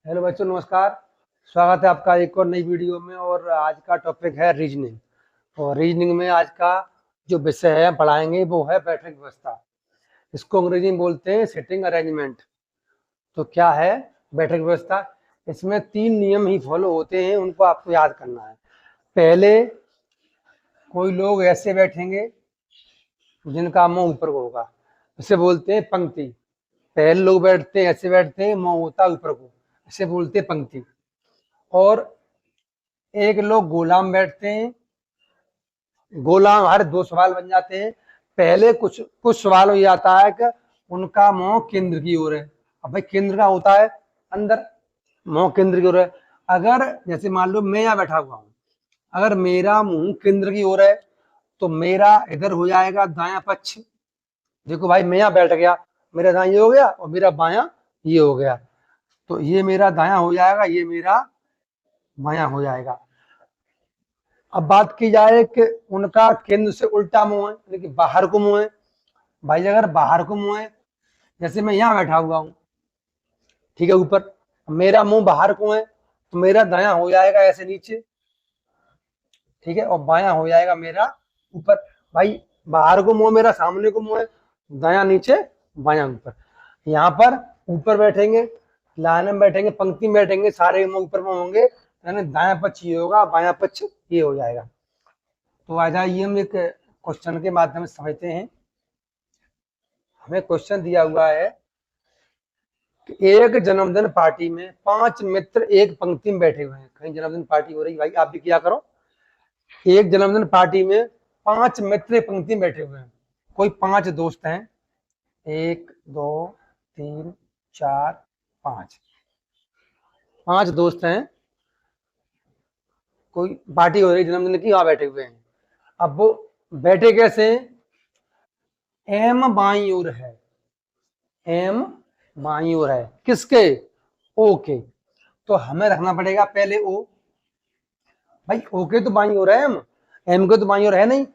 Hello बच्चों, नमस्कार। स्वागत है आपका एक और नई वीडियो में। और आज का टॉपिक है रीजनिंग। और रीजनिंग में आज का जो विषय है पढ़ाएंगे वो है बैठक व्यवस्था। इसको अंग्रेजी में बोलते हैं सिटिंग अरेंजमेंट। तो क्या है बैठक व्यवस्था? इसमें 3 नियम ही फॉलो होते हैं, उनको आपको याद करना है। पहले, कोई लोग ऐसे बैठेंगे जिनका मुंह ऊपर को होगा, इसे बोलते हैं पंक्ति। पहले लोग बैठते हैं ऐसे बैठते हैं, मुंह होता है ऊपर को, इसे बोलते हैं पंक्ति। और एक लोग गोलाम बैठते हैं। गोलाम हर 2 सवाल बन जाते हैं। पहले कुछ कुछ सवाल हो जाता है कि उनका मुंह केंद्र की ओर है। अब भाई केंद्र का होता है अंदर, मुंह केंद्र की ओर है। अगर जैसे मान लो मैं यहाँ बैठा हुआ हूँ, अगर मेरा मुंह केंद्र की ओर है तो मेरा इधर हो जाएगा दायां पक्ष। देखो भाई, मैं यहाँ बैठ गया, मेरा दायां ये हो गया और मेरा बायां ये हो गया। तो ये मेरा दायां हो जाएगा, ये मेरा बायां हो जाएगा। अब बात की जाए कि उनका केंद्र से उल्टा मुंह है, लेकिन बाहर को मुंह है। भाई अगर बाहर को मुंह है, जैसे मैं यहाँ बैठा हुआ हूँ, ठीक है, ऊपर, मेरा मुंह बाहर को है तो मेरा दायां हो जाएगा ऐसे नीचे, ठीक है, और बायां हो जाएगा मेरा ऊपर। भाई बाहर को मुंह मेरा सामने को मुंह है, दायां नीचे बायां ऊपर। यहाँ पर ऊपर बैठेंगे, लाइन में बैठेंगे, पंक्ति में बैठेंगे, सारे मुंह ऊपर में होंगे, यानी दायां पक्ष ये होगा, बायां पक्ष ये हो जाएगा। तो आ जाइए हम एक क्वेश्चन के माध्यम से समझते हैं। हमें क्वेश्चन दिया हुआ है कि एक जन्मदिन पार्टी में 5 मित्र एक पंक्ति में बैठे हुए हैं। कहीं जन्मदिन पार्टी हो रही, भाई आप भी क्या करो। एक जन्मदिन पार्टी में 5 मित्र एक पंक्ति में बैठे हुए हैं। कोई 5 दोस्त हैं, 1 2 3 4 5, 5 दोस्त हैं। कोई पार्टी हो रही जन्मदिन की, वहां बैठे हुए हैं। अब वो बैठे कैसे हैं? एम बाई ओर है, एम बाई ओर है किसके? ओ के। तो हमें रखना पड़ेगा पहले ओ। भाई ओ के तो बाई ओर है, एम के तो बाई ओर है नहीं।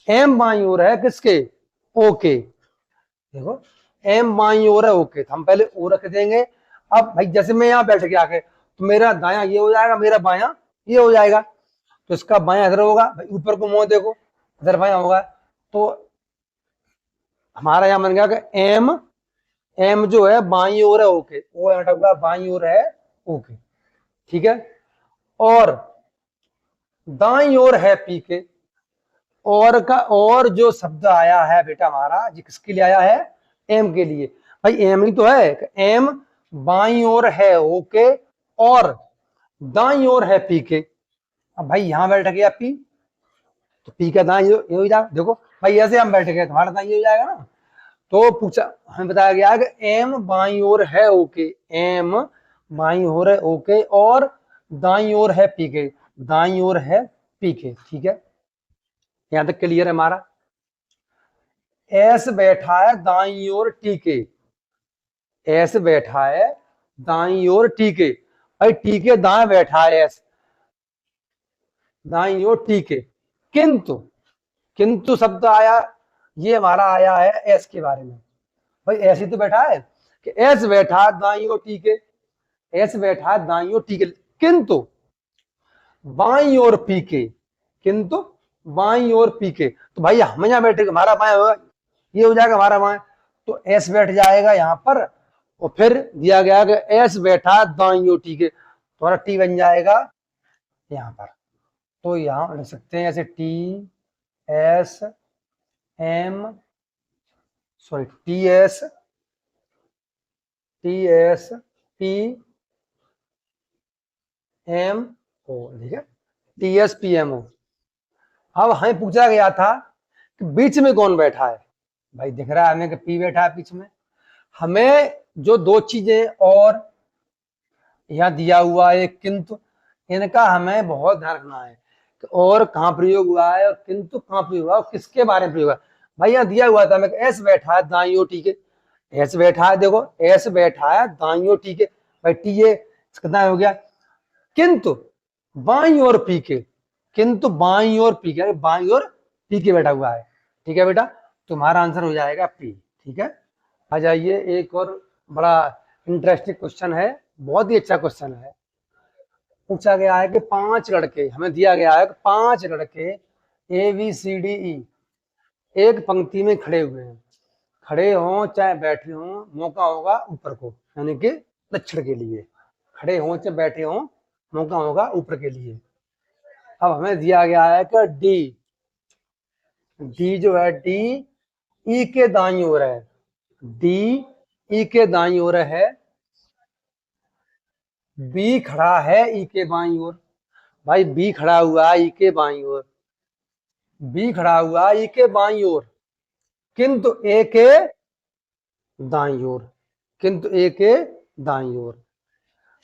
एम बाई ओर है किसके? ओ के। देखो, एम बाई ओर है ओ के, तो हम पहले ओ रख देंगे। अब भाई जैसे मैं यहाँ बैठ के आके, तो मेरा दायां ये हो जाएगा, मेरा बायां ये हो जाएगा। तो इसका बायां इधर होगा, भाई ऊपर को मुंह देखो, इधर बायां होगा। तो हमारा यहाँ बन गया कि एम, एम जो है बाई ओर है ओके, ओ हटा बाई ओर है ओके, ठीक है। और दाई ओर है पी के। और का और जो शब्द आया है बेटा हमारा, जी किसके लिए आया है? एम के लिए। भाई एम ही तो है, एम बाई ओर है ओके और दाई ओर है पी के। अब भाई यहां बैठ गया पी, तो पी का दाई ये हो जाएगा। देखो भाई ऐसे हम बैठ गए, तुम्हारा दाई ये हो जाएगा ना। तो पूछा, हमें बताया गया कि एम बाई ओर है ओके, एम बाई ओर है ओके और दाई ओर है पी के, दाई ओर है पी के, ठीक है। यहां तक क्लियर है हमारा। एस बैठा है दाई ओर टी के, एस बैठा है दाई ओर टी के। भाई टी के दाएं बैठा है एस, दाई ओर टी के। किंतु, किंतु शब्द आया, ये हमारा आया है एस के बारे में। भाई ऐसे तो बैठा है कि एस बैठा है दाई ओर टी के, एस बैठा है दाई ओर टी के, किंतु बाई ओर पी के, किंतु बाई ओर पी के। तो भाई हम यहाँ बैठे, हमारा बाएं होगा, ये हो जाएगा हमारा बाएं। तो एस बैठ जाएगा यहाँ पर, और फिर दिया गया कि एस बैठा दाई ओर टी के, तुम्हारा टी बन जाएगा यहाँ पर। तो यहाँ लिख सकते हैं ऐसे T S M, sorry T S P M O, ठीक है, T S P M O. अब हमें पूछा गया था कि बीच में कौन बैठा है। भाई दिख रहा है हमें कि पी बैठा है बीच में। हमें जो 2 चीजें और यहाँ दिया हुआ है किंतु, इनका हमें बहुत ध्यान रखना है कि और कहाँ प्रयोग हुआ है और किंतु कहाँ प्रयोग हुआ है और किसके बारे में प्रयोग हुआ है। भाई यहाँ दिया हुआ था हमें एस बैठा है दाई ओर टी के, एस बैठा है, देखो एस बैठा है दाई ओर टी के। भाई टी ये कितना हो गया, किंतु बाई ओर पी के, किंतु बाई ओर पी के, बाई ओर पी के बैठा हुआ है, ठीक है बेटा। तुम्हारा आंसर हो जाएगा पी, ठीक है। आ जाइए, एक और बड़ा इंटरेस्टिंग क्वेश्चन है, बहुत ही अच्छा क्वेश्चन है। पूछा गया है कि 5 लड़के, हमें दिया गया है कि 5 लड़के ABCDE एक पंक्ति में खड़े हुए हैं। खड़े हों चाहे बैठे हों, मौका होगा ऊपर को, यानी कि दक्षिण के लिए। खड़े हों चाहे बैठे हों, मौका होगा ऊपर के लिए। अब हमें दिया गया है कि डी जो है, डी ई के दाईं ओर है। डी ई के दाईं ओर है। बी खड़ा है ई के बाईं ओर। भाई बी खड़ा हुआ है ई के बाईं ओर। बी खड़ा हुआ है ई के बाईं ओर, किंतु ए के दाईं ओर। किंतु ए के दाईं ओर।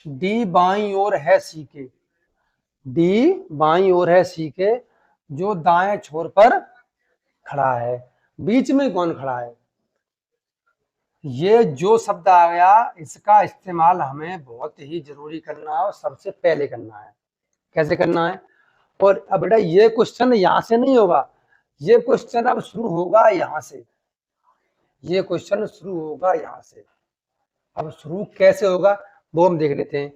डी बाईं ओर है सी के। डी बाईं ओर है सी के, जो दाएं छोर पर खड़ा है। बीच में कौन खड़ा है? ये जो शब्द आ गया, इसका इस्तेमाल हमें बहुत ही जरूरी करना है और सबसे पहले करना है। कैसे करना है? और अब बेटा ये क्वेश्चन यहां से नहीं होगा, ये क्वेश्चन अब शुरू होगा यहां से। ये क्वेश्चन शुरू होगा यहां से। अब शुरू कैसे होगा वो हम देख लेते हैं।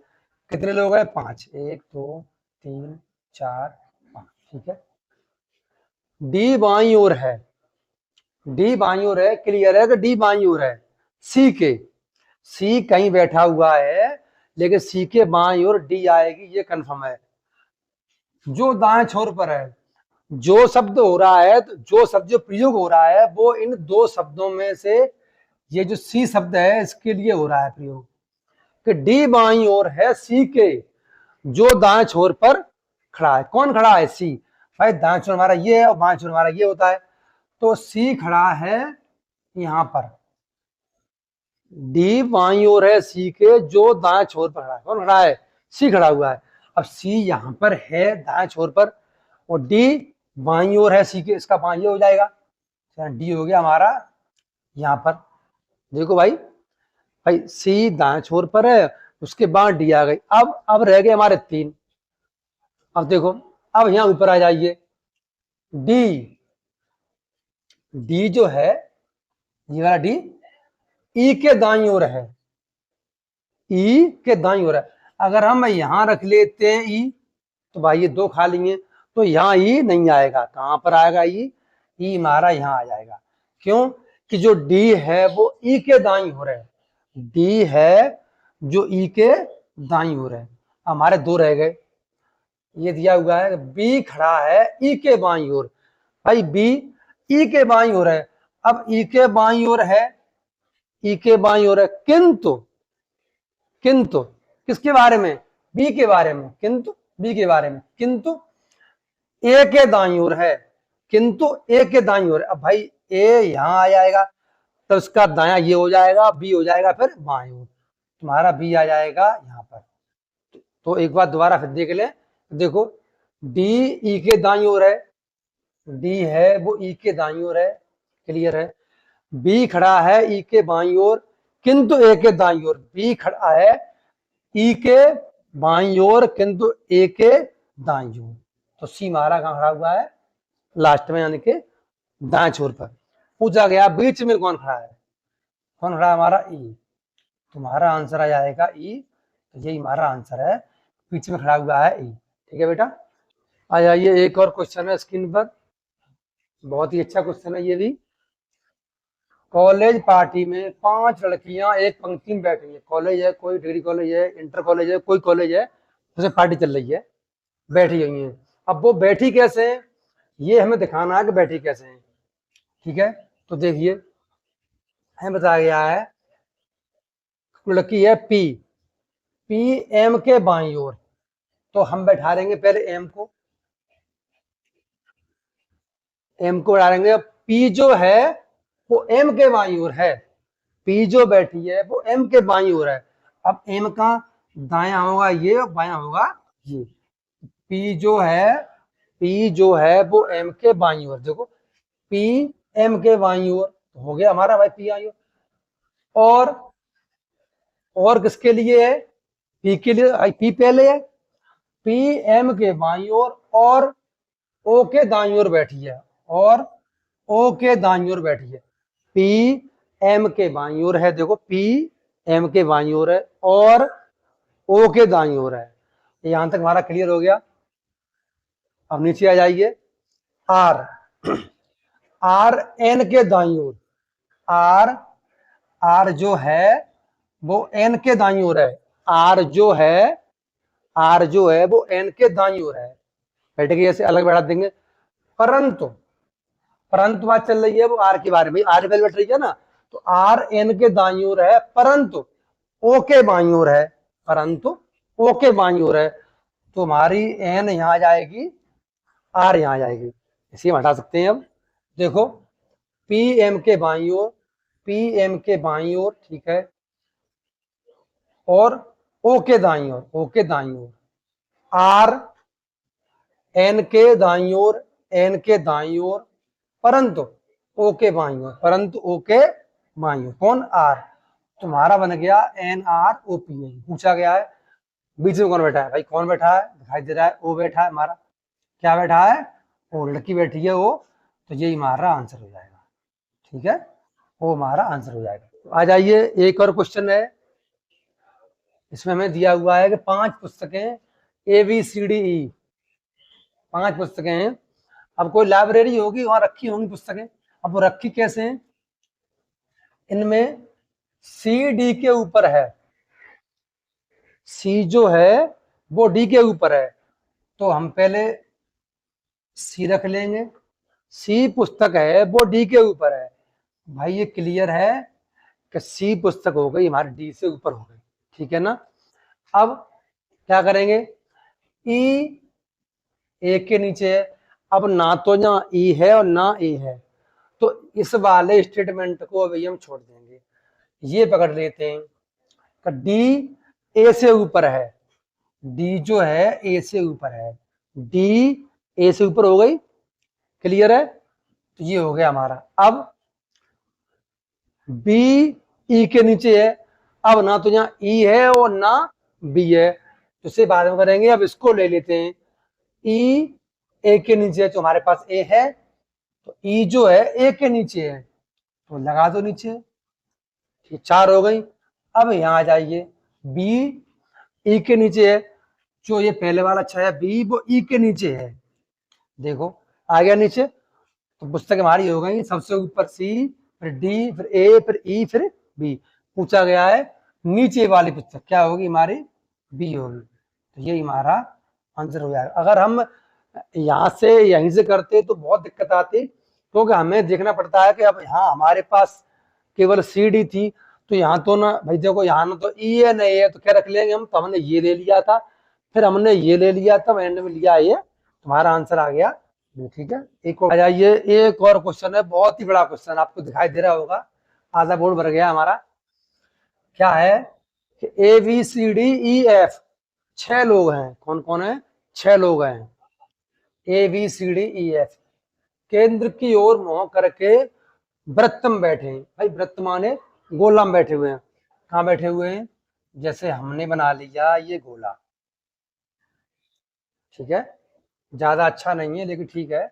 कितने लोग हैं? 5। 1 2 3 4 5। ठीक है। डी बाईं ओर है। डी बाईं ओर है, क्लियर है कि डी बाईं ओर है सी के। सी कहीं बैठा हुआ है, लेकिन सी के बाईं ओर डी आएगी, ये कंफर्म है। जो दाएं छोर पर है, जो शब्द हो रहा है, जो शब्द जो प्रयोग हो रहा है, वो इन दो शब्दों में से ये जो सी शब्द है इसके लिए हो रहा है प्रयोग। कि डी बाईं ओर है सी के, जो दाएं छोर पर खड़ा है। कौन खड़ा है? सी। भाई दाएं छोर हमारा ये है और बाएं छोर हमारा ये होता है, तो सी खड़ा है यहां पर। डी बाईं ओर है सी के, जो दाएं छोर पर खड़ा है। कौन खड़ा है? सी खड़ा हुआ है। अब सी यहां पर है दाएं छोर पर, और डी बाईं ओर है सी के, इसका बाईं हो जाएगा। डी हो गया हमारा यहां पर। देखो भाई, भाई सी दाएं छोर पर है, उसके बाद डी आ गई। अब रह गए हमारे 3। अब देखो, अब यहां ऊपर आ जाइए। डी, डी जो है ये वाला डी ई के दाईं ओर है। ई के दाईं ओर है। अगर हम यहां रख लेते हैं ई, तो भाई ये 2 खाली हैं, तो यहां ई नहीं आएगा। कहां पर आएगा ई? ई हमारा यहां आ जाएगा। क्यों? कि जो डी है वो ई के दाईं ओर है। डी है जो ई के दाईं ओर है। हमारे 2 रह गए। ये दिया हुआ है बी खड़ा है ई के बाईं ओर। भाई बी ई के बाईं ओर है। अब ई के बाईं ओर है, ई के बाईं ओर है, किंतु किंतु किसके बारे में? बी के बारे में। किंतु बी के बारे में, किंतु ए के दाईं ओर है। किंतु ए के दाईं ओर। अब भाई ए यहां आ जाएगा, तो उसका दाया ये हो जाएगा, बी हो जाएगा फिर बाईं ओर। तुम्हारा बी आ जाएगा यहां पर। तो एक बार दोबारा फिर देख ले। देखो, डी ई के दाईं ओर है। डी है वो ई के दाईं ओर है, क्लियर है। बी खड़ा है ई के बाईं ओर, किंतु ए के दाईं ओर। बी खड़ा है ई के बाईं ओर, किंतु ए के दाईं ओर। तो सी हमारा कहां खड़ा हुआ है? लास्ट में, यानी कि दाएं छोर पर। पूछा गया बीच में कौन खड़ा है? कौन खड़ा है? हमारा ई। तुम्हारा आंसर आ जाएगा ई। तो यही हमारा आंसर है, बीच में खड़ा हुआ है ई। ठीक है बेटा। आ जाइए, एक और क्वेश्चन है स्क्रीन पर। बहुत ही अच्छा क्वेश्चन है ये भी। कॉलेज पार्टी में 5 लड़कियां एक पंक्ति में बैठी है। कॉलेज है, कोई डिग्री कॉलेज है, इंटर कॉलेज है, कोई कॉलेज है, उसमें पार्टी चल रही है, बैठी हुई है। अब वो बैठी कैसे है, ये हमें दिखाना है कि बैठी कैसे है। ठीक है, तो देखिए, हमें बताया गया है लड़की है पी। पी एम के बाईं ओर, तो हम बैठा देंगे पहले एम को। एम को बैठा देंगे। पी जो है वो एम के बाईं ओर है। पी जो बैठी है वो एम के बाईं ओर है। अब एम का दायां होगा ये और बायां होगा ये। पी जो है, पी जो है वो एम के बाईं ओर। देखो, पी एम के बाईं ओर हो गया हमारा भाई पी आई ओर। और किसके लिए है? पी के लिए। पी पहले है, पी एम के बाईं ओर और ओ के दाईं ओर बैठी है, और ओ के दाईं ओर बैठी है। पी एम के बाईं ओर है। देखो, पी एम के बाईं ओर है और ओ के दाईं ओर है। यहां तक हमारा क्लियर हो गया। अब नीचे आ जाइए, आर, आर एन के दाईं ओर, आर, आर जो है वो एन के दाईं ओर है, आर जो है, आर जो है वो एन के दाईं ओर है। बैठ के ऐसे अलग बैठा देंगे। परंतु, परंतु बात चल रही है वो आर के बारे में, आर पहले बैठ रही है ना, तो आर एन के दाईं ओर है, परंतु ओ के बाईं ओर है, परंतु ओ के बाईं ओर है। तो हमारी एन यहां जाएगी, आर यहां जाएगी, इसी हम हटा सकते हैं। अब देखो, पी एम के बाईं ओर, पी एम के बाईं ओर, ठीक है, और ओ के दाईं ओर, ओ के दाईं ओर, आर एन के दाईं ओर, एन के दाईं ओर, परंतु ओ के बाईं ओर, परंतु ओ के बाईं ओर, कौन, आर। तुम्हारा बन गया N R O P N. पूछा गया है बीच में कौन बैठा है, भाई कौन बैठा है, दिखाई दे रहा है, ओ बैठा है हमारा। क्या बैठा है, ओ, लड़की बैठी है वो, तो ये हमारा आंसर हो जाएगा, ठीक है, वो हमारा आंसर हो जाएगा। तो आ जाइए, एक और क्वेश्चन है, इसमें हमें दिया हुआ है कि 5 पुस्तकें ए बी सी डी ई, 5 पुस्तकें हैं। अब कोई लाइब्रेरी होगी, वहां रखी होंगी पुस्तकें। अब वो रखी कैसे हैं, इनमें सी डी के ऊपर है, सी जो है वो डी के ऊपर है, तो हम पहले सी रख लेंगे। सी पुस्तक है वो डी के ऊपर है, भाई ये क्लियर है कि सी पुस्तक हो गई हमारी डी से ऊपर हो गई, ठीक है ना। अब क्या करेंगे, ई ए के नीचे है, अब ना तो ना ई है और ना ए है, तो इस वाले स्टेटमेंट को अभी हम छोड़ देंगे, ये पकड़ लेते हैं कि डी ए से ऊपर है, डी जो है ए से ऊपर है, डी ए से ऊपर हो गई, क्लियर है, तो ये हो गया हमारा। अब बी ई के नीचे है, अब ना तो यहाँ ई है और ना बी है, तो इसे बाद में करेंगे। अब इसको ले लेते हैं, ई ए के नीचे है, तो हमारे पास ए है, तो ई जो है ए के नीचे है, तो लगा दो नीचे, ठीक, 4 हो गई। अब यहां आ जाइए, बी ई के नीचे है, जो ये पहले वाला अच्छा है बी, वो ई के नीचे है, देखो आ गया नीचे, तो पुस्तक हमारी हो गई सबसे ऊपर सी, फिर डी, फिर ए, फिर ई, फिर बी। पूछा गया है नीचे वाली पुस्तक क्या होगी हमारी, बी होगी, तो ये हमारा आंसर हो जाएगा। अगर हम यहां से यहीं से करते तो बहुत दिक्कत आती, क्योंकि हमें देखना पड़ता है कि अब यहाँ हमारे पास केवल सी डी थी, तो यहाँ तो ना भाई देखो, यहाँ ना तो ई है ना ए है, तो क्या रख लेंगे हम, तो हमने ये ले लिया था, फिर हमने ये ले लिया था, एंड में लिया ये, तुम्हारा आंसर आ गया, ठीक है। एक और आ जाइए, एक और क्वेश्चन है, बहुत ही बड़ा क्वेश्चन, आपको दिखाई दे रहा होगा, आधा बोर्ड भर गया हमारा। क्या है कि A B C D E F 6 लोग हैं, कौन कौन है, 6 लोग हैं, A B C D E F, केंद्र की ओर मुंह करके वृत्त में बैठे हैं। भाई वृत्त माने गोला में बैठे हुए हैं, कहाँ बैठे हुए हैं, जैसे हमने बना लिया ये गोला, ठीक है, ज्यादा अच्छा नहीं है लेकिन ठीक है।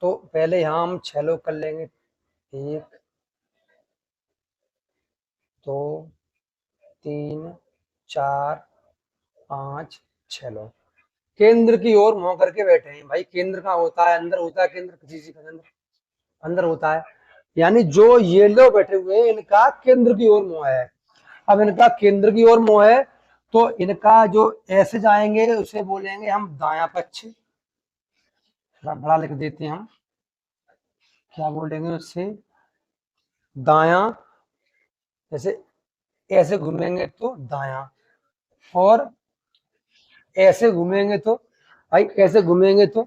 तो पहले यहां हम 6 लोग कर लेंगे, 1 2 3 4 5 6 लोग केंद्र की ओर मुंह करके बैठे हैं। भाई केंद्र कहाँ होता है, अंदर होता है केंद्र, किसी चीज का अंदर, अंदर होता है, यानी जो ये लोग बैठे हुए हैं इनका केंद्र की ओर मुंह है। अब इनका केंद्र की ओर मुंह है, तो इनका जो ऐसे जाएंगे उसे बोलेंगे हम दायां पक्ष, थोड़ा बड़ा लिख देते हैं हम, क्या बोलेंगे उससे, दायां, जैसे ऐसे घूमेंगे तो दायां, और ऐसे घूमेंगे तो, भाई ऐसे घूमेंगे तो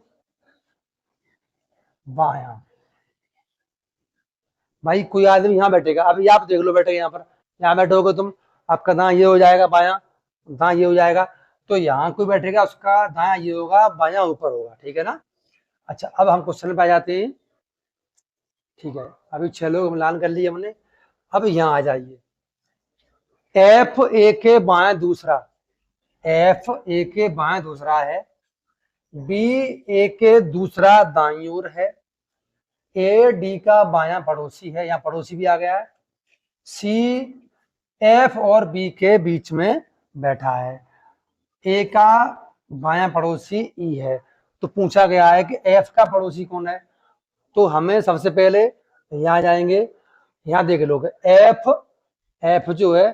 बायां। भाई कोई आदमी यहाँ बैठेगा, अभी आप देख लो बैठे यहाँ पर, यहाँ बैठोगे तुम, आपका दायां ये हो जाएगा, बायां दायां ये हो जाएगा, तो यहाँ कोई बैठेगा उसका दायां ये होगा, बायां ऊपर होगा, ठीक है ना। अच्छा अब हम क्वेश्चन पे आ जाते हैं, ठीक है, अभी 6 लोग मिलान कर लिए हमने। अब यहाँ आ जाइए, एफ ए के बाएं दूसरा, एफ ए के बाएं दूसरा है, बी ए के दूसरा दाईं ओर है, ए डी का बायां पड़ोसी है, यहाँ पड़ोसी भी आ गया है, सी एफ और बी के बीच में बैठा है। ए का बायां पड़ोसी ई है। तो पूछा गया है कि एफ का पड़ोसी कौन है। तो हमें सबसे पहले यहाँ जाएंगे, यहाँ देख लो एफ, एफ जो है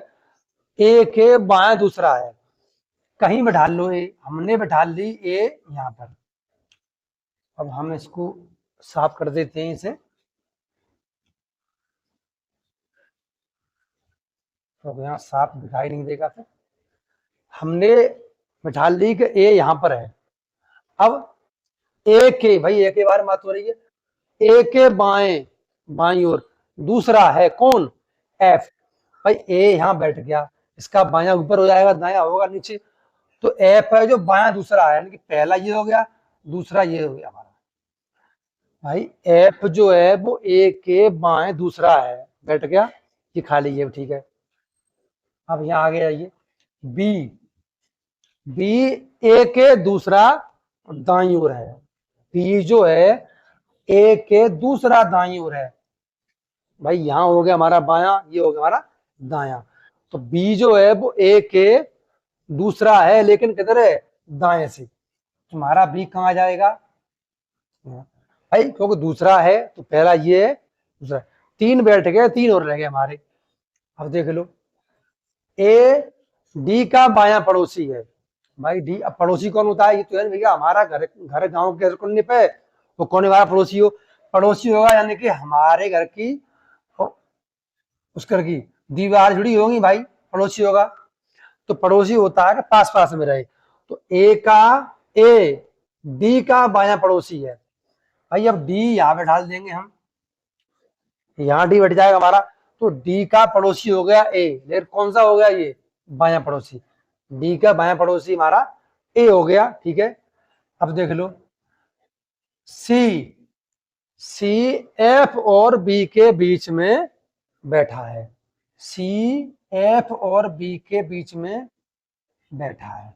ए के बाएं दूसरा है, कहीं बैठा लो ए, हमने बैठा ली ए यहाँ पर। अब हम इसको साफ कर देते हैं इसे, तो यहाँ साफ दिखाई नहीं देगा। फिर हमने बैठा ली कि ए यहाँ पर है। अब ए के, भाई ए के बारे में बात हो रही है, ए के बाएं, बाई ओर दूसरा है कौन, एफ। भाई ए यहाँ बैठ गया, इसका बायां ऊपर हो जाएगा, दायां होगा नीचे। तो एफ है जो बायां दूसरा है, यानी कि पहला ये हो गया, दूसरा ये हो गया हमारा। भाई एफ जो है वो ए के बाएं दूसरा है, बैठ गया, ये खाली है, ठीक है। अब यहाँ आगे आइए, बी, बी ए के दूसरा दाईं ओर है, बी जो है ए के दूसरा दाईं ओर है। भाई यहाँ हो गया हमारा बायां, ये हो गया हमारा दायां। तो बी जो है वो ए के दूसरा है, लेकिन किधर है, दाएं से। तुम्हारा बी कहाँ जाएगा भाई, क्योंकि दूसरा है तो पहला ये है, दूसरा। तीन बैठ गए, तीन और रह गए हमारे। अब देख लो, ए डी का बायां पड़ोसी है। भाई डी, अब पड़ोसी कौन होता है, ये तो है भैया हमारा घर, घर गांव के कोने पे वो कौन हमारा पड़ोसी हो, पड़ोसी होगा यानी कि हमारे घर की उस घर की दीवार जुड़ी होगी, भाई पड़ोसी होगा। तो पड़ोसी होता है कि पास पास में रहे। तो ए का, ए डी का बायां पड़ोसी है। भाई अब डी यहाँ पे डाल देंगे हम, यहाँ डी बैठ जाएगा हमारा। तो डी का पड़ोसी हो गया ए, लेकिन कौन सा हो गया, ये बायां पड़ोसी। डी का बायां पड़ोसी हमारा ए हो गया, ठीक है। अब देख लो, सी, सी एफ और बी के बीच में बैठा है, सी एफ और बी के बीच में बैठा है।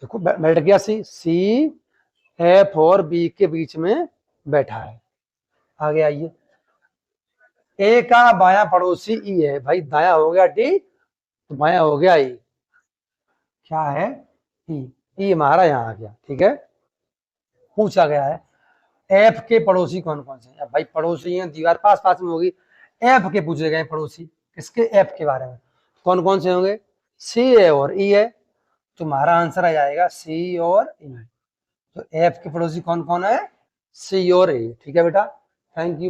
देखो बैठ गया सी, सी एफ और बी के बीच में बैठा है। आगे आइए, ए का बायां पड़ोसी ई है। भाई दाया हो गया डी, तो बायां हो गया ई, क्या है, ई हमारा यहाँ आ गया, ठीक है। पूछा गया है एफ के पड़ोसी कौन कौन से हैं। भाई पड़ोसी हैं, दीवार पास पास में होगी, एफ के पूछे गए पड़ोसी, किसके, एफ के बारे में। कौन कौन से होंगे, सी है और ई है। तुम्हारा आंसर आ जाएगा सी और ई। तो एफ के पड़ोसी कौन कौन है, सी और ई, ठीक है बेटा। Thank you.